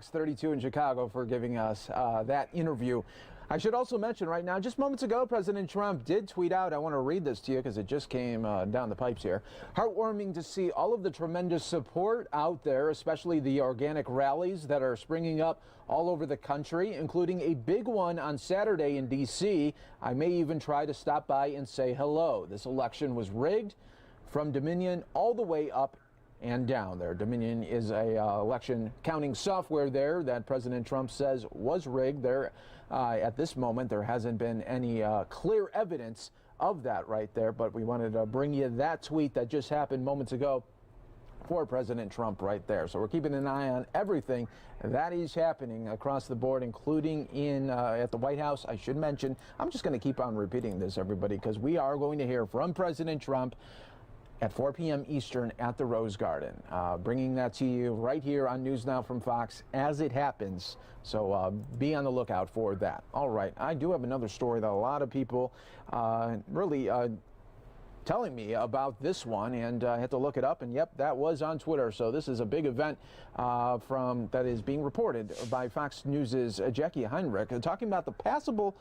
32 in Chicago for giving us that interview. I should also mention right now, just moments ago, President Trump did tweet out, I want to read this to you because it just came down the pipes here. Heartwarming to see all of the tremendous support out there, especially the organic rallies that are springing up all over the country, including a big one on Saturday in D.C. I may even try to stop by and say hello. This election was rigged from Dominion all the way up and down there. Dominion is a election counting software there that President Trump says was rigged. There, at this moment, there hasn't been any clear evidence of that right there, but we wanted to bring you that tweet that just happened moments ago for President Trump right there. So we're keeping an eye on everything that is happening across the board, including in at the White House. I should mention, I'm just going to keep on repeating this, everybody, because we are going to hear from President Trump at 4 p.m. Eastern at the Rose Garden. Bringing that to you right here on News Now from Fox as it happens. So be on the lookout for that. All right, I do have another story that a lot of people really telling me about this one, and I had to look it up, and yep, that was on Twitter. So this is a big event that is being reported by Fox News' Jackie Heinrich, talking about the passable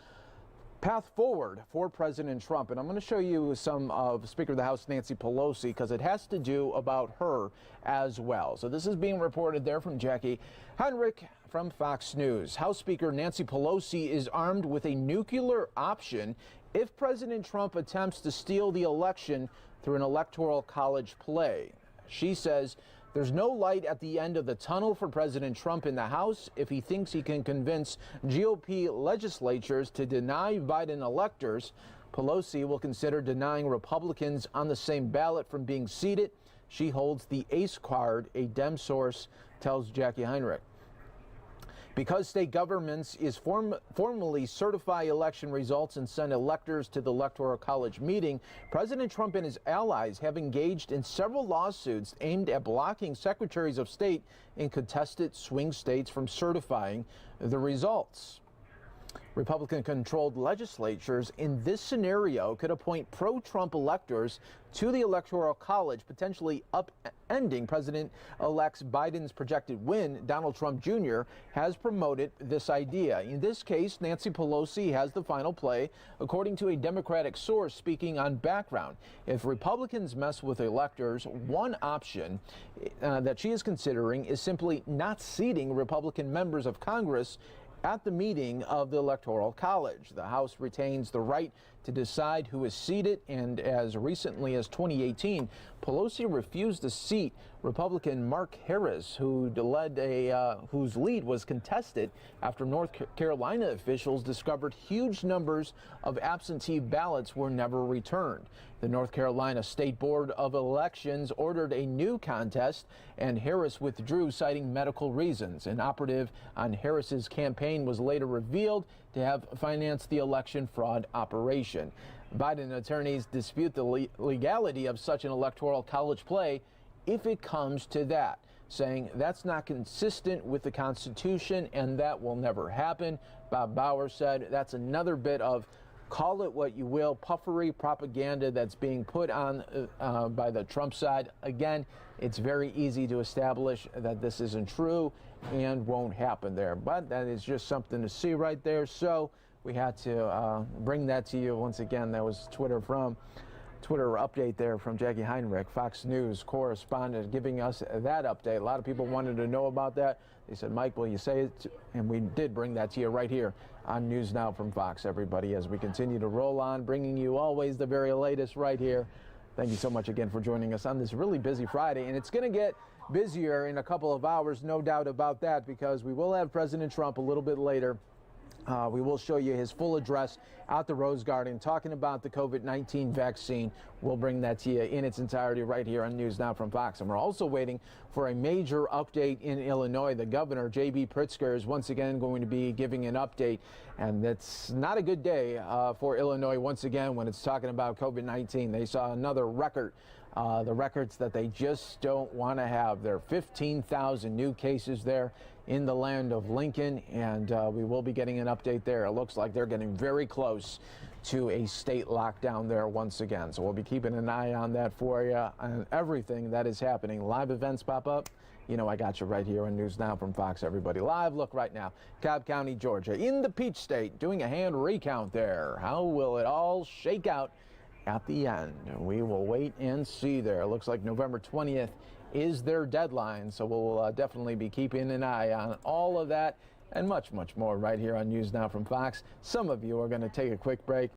path forward for President Trump. And I'm going to show you some of Speaker of the House Nancy Pelosi, because it has to do about her as well. So this is being reported there from Jackie Heinrich from Fox News. House Speaker Nancy Pelosi is armed with a nuclear option if President Trump attempts to steal the election through an electoral college play. She says there's no light at the end of the tunnel for President Trump in the House if he thinks he can convince GOP legislatures to deny Biden electors. Pelosi will consider denying Republicans on the same ballot from being seated. She holds the ace card, a Dem source tells Jackie Heinrich. Because state governments formally certify election results and send electors to the Electoral College meeting, President Trump and his allies have engaged in several lawsuits aimed at blocking secretaries of state in contested swing states from certifying the results. Republican-controlled legislatures in this scenario could appoint pro-Trump electors to the Electoral College, potentially upending President-elect Biden's projected win. Donald Trump Jr. has promoted this idea. In this case, Nancy Pelosi has the final play, according to a Democratic source speaking on background. If Republicans mess with electors, one option that she is considering is simply not seating Republican members of Congress at the meeting of the Electoral College. The House retains the right to decide who is seated, and as recently as 2018, Pelosi refused to seat Republican Mark Harris, whose lead was contested after North Carolina officials discovered huge numbers of absentee ballots were never returned. The North Carolina State Board of Elections ordered a new contest, and Harris withdrew, citing medical reasons. An operative on Harris's campaign was later revealed to have financed the election fraud operation. Biden attorneys dispute the legality of such an electoral college play if it comes to that, saying that's not consistent with the Constitution and that will never happen. Bob Bauer said that's another bit of, call it what you will, puffery propaganda that's being put on by the Trump side. Again, it's very easy to establish that this isn't true and won't happen there. But that is just something to see right there. So we had to bring that to you once again. That was Twitter update there from Jackie Heinrich, Fox News correspondent, giving us that update. A lot of people wanted to know about that. They said, Mike, will you say it? And we did bring that to you right here on News Now from Fox, everybody, as we continue to roll on, bringing you always the very latest right here. Thank you so much again for joining us on this really busy Friday. And it's going to get busier in a couple of hours, no doubt about that, because we will have President Trump a little bit later. We will show you his full address at the Rose Garden talking about the COVID-19 vaccine. We'll bring that to you in its entirety right here on News Now from Fox. And we're also waiting for a major update in Illinois. The governor, J.B. Pritzker, is once again going to be giving an update. And it's not a good day for Illinois once again when it's talking about COVID-19. They saw another record. The records that they just don't want to have. There are 15,000 new cases there in the land of Lincoln, and we will be getting an update there. It looks like they're getting very close to a state lockdown there once again. So we'll be keeping an eye on that for you, on everything that is happening. Live events pop up, you know I got you right here on News Now from Fox, everybody. Live look right now. Cobb County, Georgia, in the Peach State, doing a hand recount there. How will it all shake out at the end? We will wait and see there. It looks like November 20th is their deadline, so we'll definitely be keeping an eye on all of that and much, much more right here on News Now from Fox. Some of you are going to take a quick break.